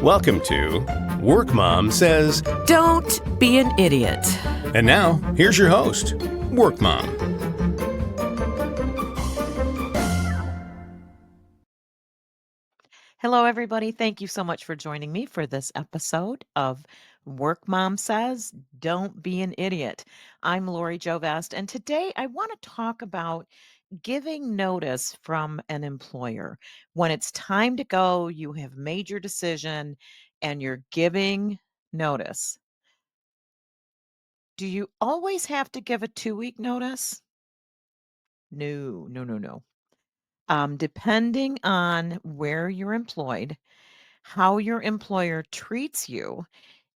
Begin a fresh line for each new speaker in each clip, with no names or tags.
Welcome to Work Mom Says.
Don't be an idiot.
And now, here's your host, Work Mom.
Hello, everybody. Thank you so much for joining me for this episode of Work Mom Says, Don't Be an Idiot. I'm Lori Jovest, and today I want to talk about giving notice from an employer. When it's time to go, you have made your decision and you're giving notice. Do you always have to give a 2-week notice? No, no, no, no. Depending on where you're employed, how your employer treats you,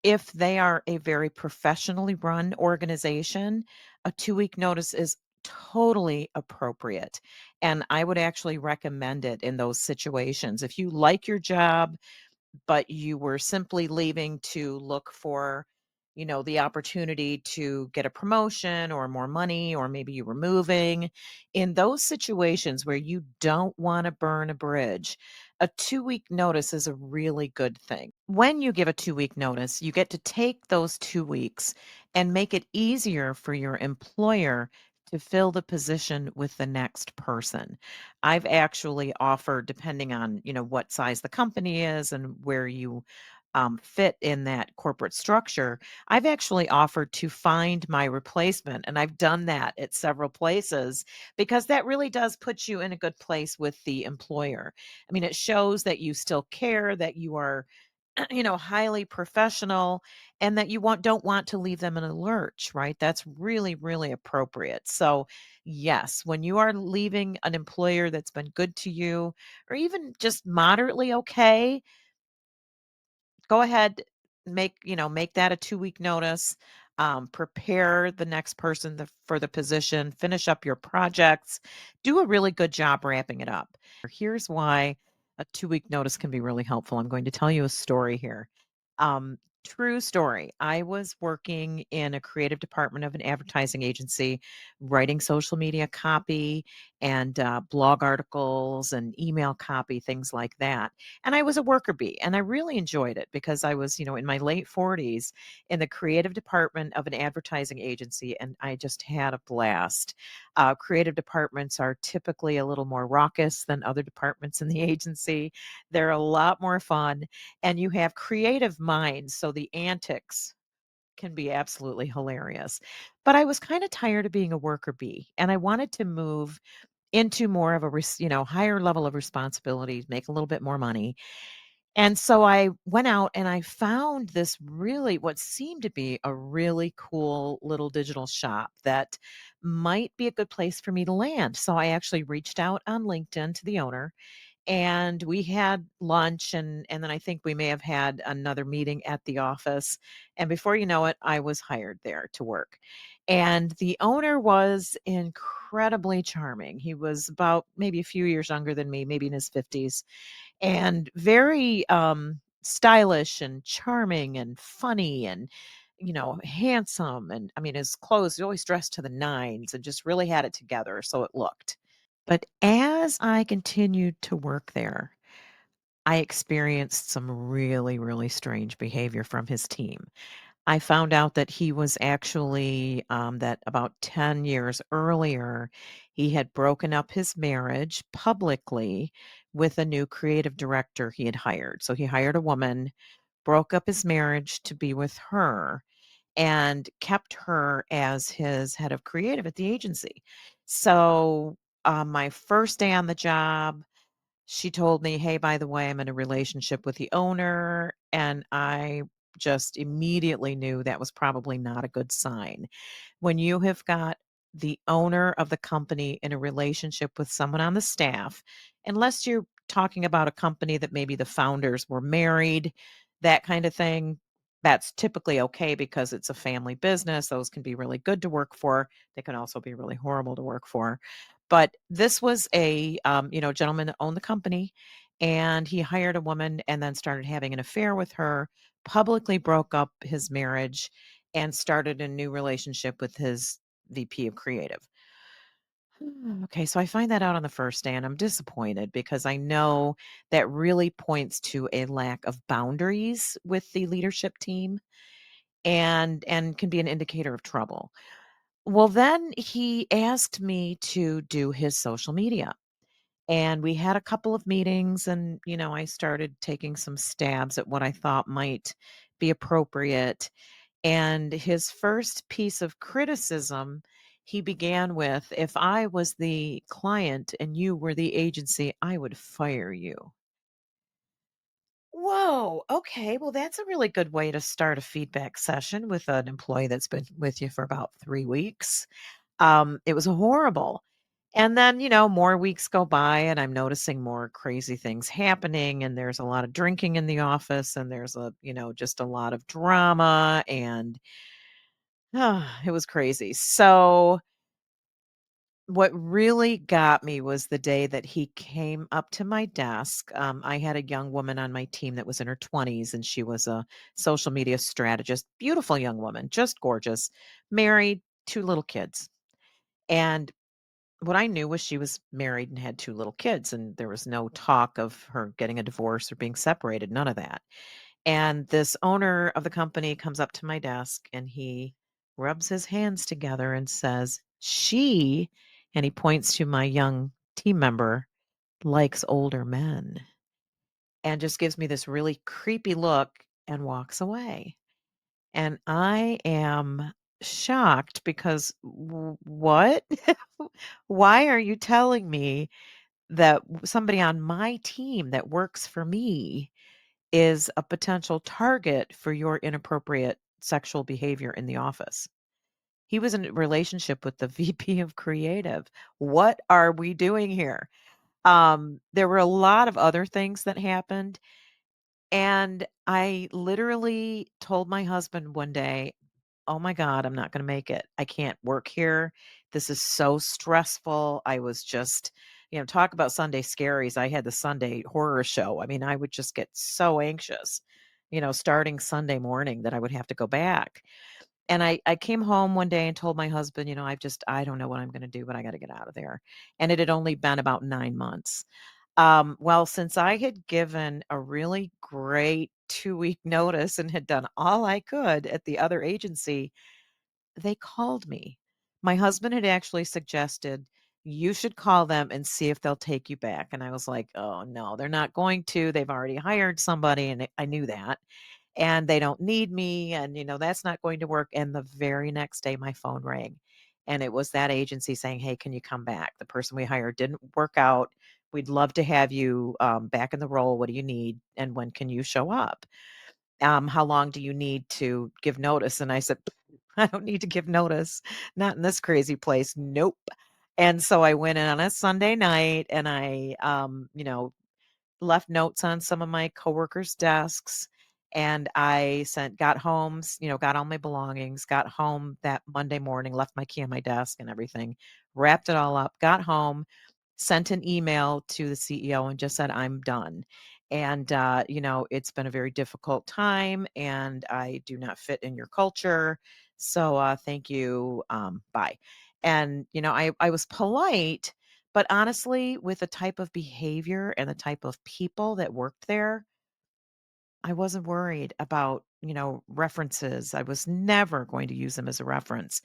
if they are a very professionally run organization, a 2-week notice is totally appropriate. And I would actually recommend it in those situations. If you like your job, but you were simply leaving to look for, the opportunity to get a promotion or more money, or maybe you were moving. In those situations where you don't want to burn a bridge, a 2-week notice is a really good thing. When you give a 2-week notice, you get to take those 2 weeks and make it easier for your employer to fill the position with the next person. I've actually offered, depending on, what size the company is and where you fit in that corporate structure, I've actually offered to find my replacement. And I've done that at several places because that really does put you in a good place with the employer. I mean, it shows that you still care, that you are highly professional, and that you don't want to leave them in a lurch, right? That's really, really appropriate. So, yes, when you are leaving an employer that's been good to you, or even just moderately okay, go ahead, make that a 2-week notice. Prepare the next person for the position, finish up your projects, do a really good job wrapping it up. Here's why a 2-week notice can be really helpful. I'm going to tell you a story here. Um, True story. I was working in a creative department of an advertising agency, writing social media copy and blog articles and email copy, things like that. And I was a worker bee, and I really enjoyed it because I was, in my late 40s in the creative department of an advertising agency, and I just had a blast. Creative departments are typically a little more raucous than other departments in the agency. They're a lot more fun, and you have creative minds, so the antics can be absolutely hilarious. But I was kind of tired of being a worker bee, and I wanted to move into more of a higher level of responsibility, make a little bit more money. And so I went out and I found this really what seemed to be a really cool little digital shop that might be a good place for me to land. So I actually reached out on LinkedIn to the owner, and we had lunch, and then I think we may have had another meeting at the office, and before you know it, I was hired there to work. And the owner was incredibly charming. He was about maybe a few years younger than me, maybe in his 50s, and very stylish and charming and funny and handsome. And I mean, his clothes, he always dressed to the nines and just really had it together, so it looked. But as I continued to work there, I experienced some really, really strange behavior from his team. I found out that he was actually, that about 10 years earlier, he had broken up his marriage publicly with a new creative director he had hired. So he hired a woman, broke up his marriage to be with her, and kept her as his head of creative at the agency. So, my first day on the job, she told me, "Hey, by the way, I'm in a relationship with the owner." And I just immediately knew that was probably not a good sign. When you have got the owner of the company in a relationship with someone on the staff, unless you're talking about a company that maybe the founders were married, that kind of thing, that's typically okay because it's a family business. Those can be really good to work for. They can also be really horrible to work for. But this was a gentleman that owned the company, and he hired a woman and then started having an affair with her, publicly broke up his marriage, and started a new relationship with his VP of creative. Okay, so I find that out on the first day and I'm disappointed because I know that really points to a lack of boundaries with the leadership team and can be an indicator of trouble. Well, then he asked me to do his social media. And we had a couple of meetings and I started taking some stabs at what I thought might be appropriate. And his first piece of criticism, he began with, "If I was the client and you were the agency, I would fire you." Whoa. Okay. Well, that's a really good way to start a feedback session with an employee that's been with you for about 3 weeks. It was horrible. And then, more weeks go by and I'm noticing more crazy things happening. And there's a lot of drinking in the office and there's just a lot of drama. And it was crazy. So, what really got me was the day that he came up to my desk. I had a young woman on my team that was in her 20s, and she was a social media strategist. Beautiful young woman, just gorgeous, married, 2 little kids. And what I knew was she was married and had 2 little kids, and there was no talk of her getting a divorce or being separated, none of that. And this owner of the company comes up to my desk and he rubs his hands together and says, "She," and he points to my young team member, "likes older men," and just gives me this really creepy look and walks away. And I am shocked because what? Why are you telling me that somebody on my team that works for me is a potential target for your inappropriate sexual behavior in the office? He was in a relationship with the VP of creative. What are we doing here? There were a lot of other things that happened. And I literally told my husband one day, "Oh my God, I'm not going to make it. I can't work here. This is so stressful." I was just, talk about Sunday scaries. I had the Sunday horror show. I mean, I would just get so anxious, starting Sunday morning that I would have to go back. And I came home one day and told my husband, I don't know what I'm going to do, but I got to get out of there. And it had only been about 9 months. Well, since I had given a really great 2-week notice and had done all I could at the other agency, they called me. My husband had actually suggested, "You should call them and see if they'll take you back." And I was like, "Oh, no, they're not going to. They've already hired somebody." And I knew that. And they don't need me. And, that's not going to work. And the very next day, my phone rang. And it was that agency saying, "Hey, can you come back? The person we hired didn't work out. We'd love to have you back in the role. What do you need? And when can you show up? How long do you need to give notice?" And I said, "I don't need to give notice. Not in this crazy place. Nope." And so I went in on a Sunday night and I, left notes on some of my coworkers' desks, and I got home, got all my belongings, got home that Monday morning, left my key on my desk and everything, wrapped it all up, got home, sent an email to the CEO and just said, "I'm done. And, it's been a very difficult time and I do not fit in your culture. So, thank you. Bye." And, I was polite, but honestly, with the type of behavior and the type of people that worked there, I wasn't worried about, references. I was never going to use them as a reference.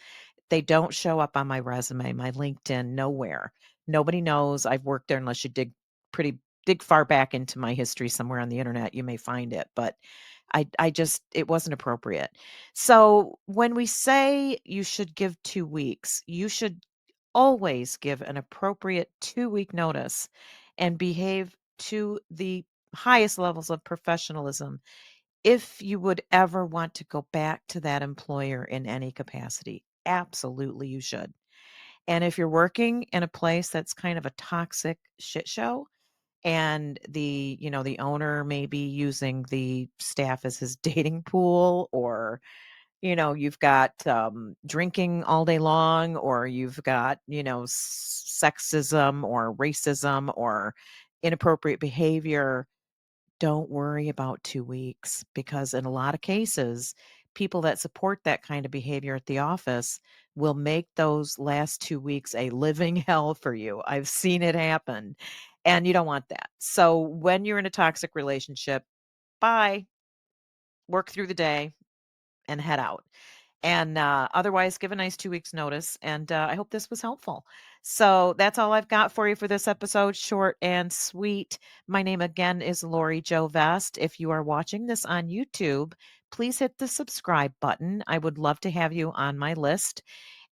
They don't show up on my resume, my LinkedIn, nowhere. Nobody knows I've worked there unless you dig far back into my history somewhere on the internet, you may find it, but I just it wasn't appropriate. So, when we say you should give 2 weeks, you should always give an appropriate 2-week notice and behave to the highest levels of professionalism if you would ever want to go back to that employer in any capacity. Absolutely, you should. And if you're working in a place that's kind of a toxic shit show and the owner may be using the staff as his dating pool, or you've got drinking all day long, or you've got, sexism or racism or inappropriate behavior, don't worry about 2 weeks because in a lot of cases, people that support that kind of behavior at the office will make those last 2 weeks a living hell for you. I've seen it happen, and you don't want that. So when you're in a toxic relationship, bye, work through the day, and head out. And otherwise, give a nice 2 weeks notice. And I hope this was helpful. So that's all I've got for you for this episode, short and sweet. My name again is Lori Jo Vest. If you are watching this on YouTube, please hit the subscribe button. I would love to have you on my list.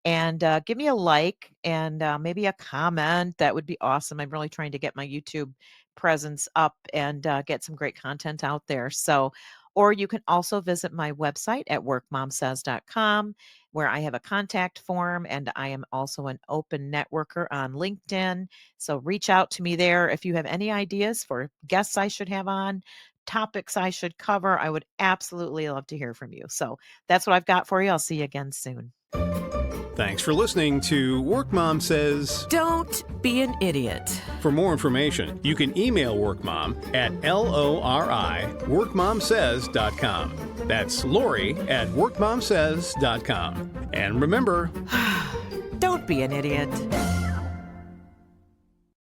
And give me a like and maybe a comment. That would be awesome. I'm really trying to get my YouTube presence up and get some great content out there. So, or you can also visit my website at workmomsays.com, where I have a contact form, and I am also an open networker on LinkedIn. So reach out to me there if you have any ideas for guests I should have on, topics I should cover. I would absolutely love to hear from you. So that's what I've got for you. I'll see you again soon.
Thanks for listening to Work Mom Says.
Don't be an idiot.
For more information, you can email WorkMom at lori@workmomsays.com. That's Lori at workmomsays.com. And remember,
Don't be an idiot.